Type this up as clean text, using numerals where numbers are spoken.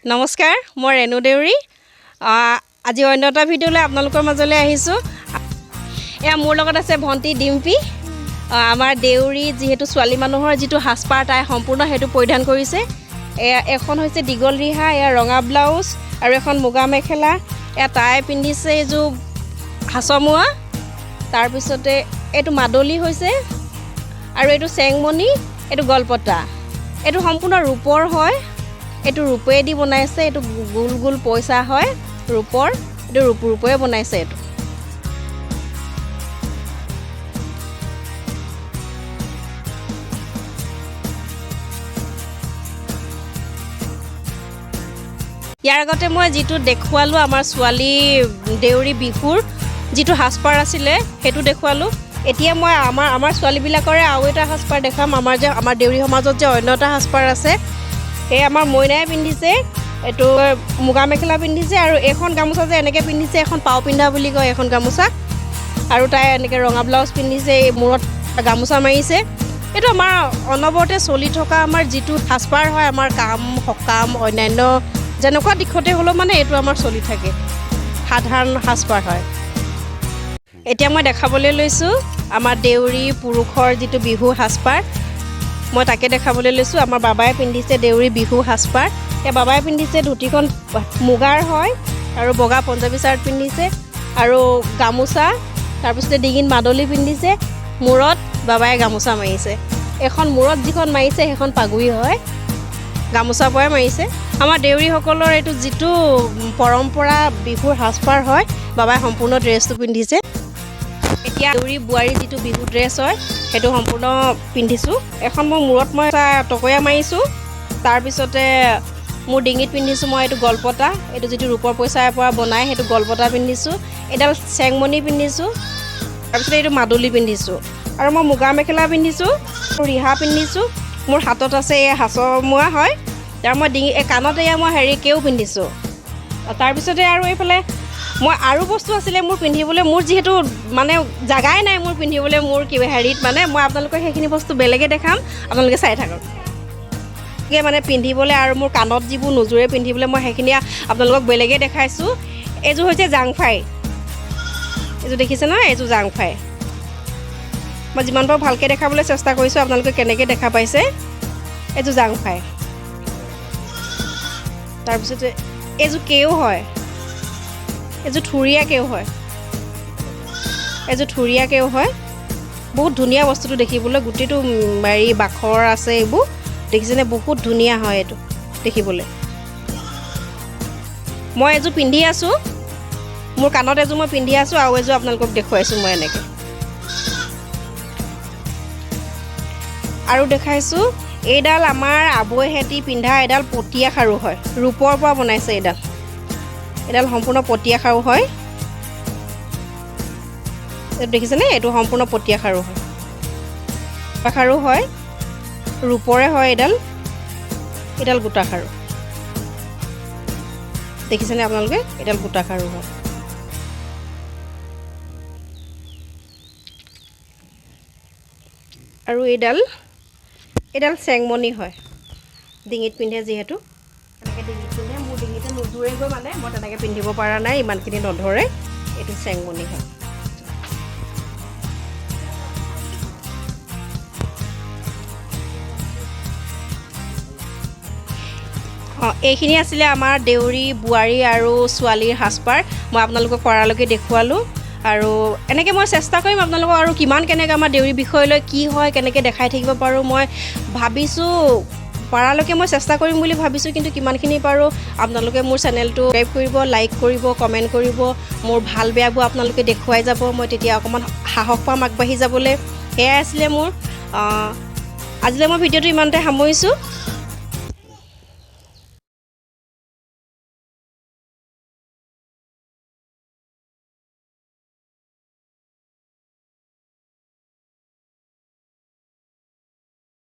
নমস্কাৰ মই ৰেণু দেউৰী আজি অন্য এটা ভিডিঅ'লৈ আপোনালোকৰ মাজলৈ আহিছোঁ এয়া মোৰ লগত আছে ভণ্টি ডিম্পি আমাৰ দেউৰী যিহেতু ছোৱালী মানুহৰ যিটো সাজপাৰ তাই সম্পূৰ্ণ সেইটো পৰিধান কৰিছে এয়া এখন হৈছে দীঘল ৰিহা এয়া ৰঙা ব্লাউজ আৰু এখন মুগা মেখেলা এয়া তাই পিন্ধিছে এইযোৰ হাছমুৱা তাৰপিছতে এইটো মাদলি হৈছে আৰু এইটো চেংমণি এইটো গলপতা এইটো সম্পূৰ্ণ ৰূপৰ হয় এইটো ৰূপেদি বনাইছে এইটো গোল গোল পইচা হয় ৰূপৰ এইটো ৰূপৰে বনাইছে এইটো ইয়াৰ আগতে মই যিটো দেখুৱালোঁ আমাৰ ছোৱালী দেউৰী বিহুৰ যিটো সাজপাৰ আছিলে সেইটো দেখুৱালোঁ এতিয়া মই আমাৰ ছোৱালীবিলাকৰে আৰু এটা সাজপাৰ দেখাম আমাৰ দেউৰী সমাজত যে অন্য এটা সাজপাৰ আছে এই আমাৰ মইনাই পিন্ধিছে এইটো মুগা মেখেলা পিন্ধিছে আৰু এখন গামোচা যে এনেকৈ পিন্ধিছে এখন পাও পিন্ধা বুলি কয় এখন গামোচা আৰু তাই এনেকৈ ৰঙা ব্লাউজ পিন্ধিছে মূৰত গামোচা মাৰিছে এইটো আমাৰ অনবৰতে চলি থকা আমাৰ যিটো সাজপাৰ হয় আমাৰ কাম সকাম অন্যান্য যেনেকুৱা দিশতে হ'লেও মানে এইটো আমাৰ চলি থাকে সাধাৰণ সাজপাৰ হয় এতিয়া মই দেখাবলৈ লৈছোঁ আমাৰ দেউৰী পুৰুষৰ যিটো বিহু সাজপাৰ মই তাকে দেখাবলৈ লৈছোঁ আমাৰ বাবাই পিন্ধিছে দেউৰী বিহু সাজপাৰ এই বাবাই পিন্ধিছে ধুতিখন মুগাৰ হয় আৰু বগা পঞ্জাবী চাৰ্ট পিন্ধিছে আৰু গামোচা তাৰপিছতে ডিঙিত মাদলি পিন্ধিছে মূৰত বাবাই গামোচা মাৰিছে এখন মূৰত যিখন মাৰিছে সেইখন পাগুৰি হয় গামোচা পৰাই মাৰিছে আমাৰ দেউৰীসকলৰ এইটো যিটো পৰম্পৰা বিহুৰ সাজপাৰ হয় বাবাই সম্পূৰ্ণ ড্ৰেছটো পিন্ধিছে এতিয়া দেউৰী বোৱাৰী যিটো বিহু ড্ৰেছ হয় সেইটো সম্পূৰ্ণ পিন্ধিছোঁ এখন মই মূৰত মই এটা টকৈয়া মাৰিছোঁ তাৰপিছতে মোৰ ডিঙিত পিন্ধিছোঁ মই এইটো গলপতা এইটো যিটো ৰূপৰ পইচাৰ পৰা বনাই সেইটো গলপতা পিন্ধিছোঁ এডাল চেংমণি পিন্ধিছোঁ তাৰপিছতে এইটো মাদলি পিন্ধিছোঁ আৰু মই মুগা মেখেলা পিন্ধিছোঁ ৰিহা পিন্ধিছোঁ মোৰ হাতত আছে এই হাছমুৱা হয় তাৰ মই ডিঙি কাণত এয়া মই কেও পিন্ধিছোঁ তাৰপিছতে আৰু এইফালে মই আৰু বস্তু আছিলে মোৰ পিন্ধিবলৈ মোৰ যিহেতু মানে জাগাই নাই মোৰ পিন্ধিবলৈ মোৰ কিবা মানে মই আপোনালোকক সেইখিনি বস্তু বেলেগে দেখাম আপোনালোকে চাই থাকক মানে পিন্ধিবলৈ আৰু মোৰ কাণত যিবোৰ নোজোৰে পিন্ধিবলৈ মই সেইখিনি আপোনালোকক বেলেগে দেখাইছোঁ এইযোৰ হৈছে জাংফাই এইযোৰ দেখিছে নহয় এইযোৰ জাংফাই মই যিমান পাৰোঁ ভালকৈ দেখাবলৈ চেষ্টা কৰিছোঁ আপোনালোকে কেনেকৈ দেখা পাইছে এইযোৰ জাংফাই তাৰপিছতে এইযোৰ কেও হয় এইযোৰ থুৰীয়া কেও হয় এইযোৰ থুৰীয়া কেও হয় বহুত ধুনীয়া বস্তুটো দেখিবলৈ গোটেইটো বাখৰ আছে এইবোৰ দেখিছেনে বহুত ধুনীয়া হয় এইটো দেখিবলৈ মই এযোৰ পিন্ধি আছোঁ মোৰ কাণত এযোৰ মই পিন্ধি আছোঁ আৰু এযোৰ আপোনালোকক দেখুৱাইছোঁ মই এনেকৈ আৰু দেখাইছোঁ এইডাল আমাৰ আবৈহেঁতি পিন্ধা এডাল পতীয়া খাৰু হয় ৰূপৰ পৰা বনাইছে এডাল সম্পূৰ্ণ পতীয়া খাৰু হয় দেখিছেনে এইটো সম্পূৰ্ণ পতীয়া খাৰু হয় খাৰু হয় ৰূপৰে হয় এডাল গোটা খাৰু দেখিছেনে আপোনালোকে এডাল গোটা খাৰু হয় আৰু এইডাল চেংমণি হয় ডিঙিত পিন্ধে যিহেতু এনেকৈ ডিঙিত পিন্ধে মোৰ ডিঙিতে নোজোৰেগৈ মানে মই তেনেকৈ পিন্ধিব পৰা নাই ইমানখিনি নধৰে এইটো চেংমণি হয় এইখিনি আছিলে আমাৰ দেউৰী বোৱাৰী আৰু ছোৱালীৰ সাজপাৰ মই আপোনালোকক পৰালৈকে দেখুৱালোঁ আৰু এনেকৈ মই চেষ্টা কৰিম আপোনালোকক আৰু কেনেকৈ আমাৰ দেউৰী বিষয়লৈ কি হয় কেনেকৈ দেখাই থাকিব পাৰোঁ মই ভাবিছোঁ পৰালৈকে মই চেষ্টা কৰিম বুলি ভাবিছোঁ কিন্তু কিমানখিনি পাৰোঁ আপোনালোকে মোৰ চেনেলটো ছাবস্ক্ৰাইব কৰিব লাইক কৰিব কমেণ্ট কৰিব মোৰ ভাল বেয়াবোৰ আপোনালোকে দেখুৱাই যাব মই তেতিয়া অকণমান সাহস পাম আগবাঢ়ি যাবলৈ সেয়াই আছিলে মোৰ আজিলৈ মই ভিডিঅ'টো ইমানতে সামৰিছোঁ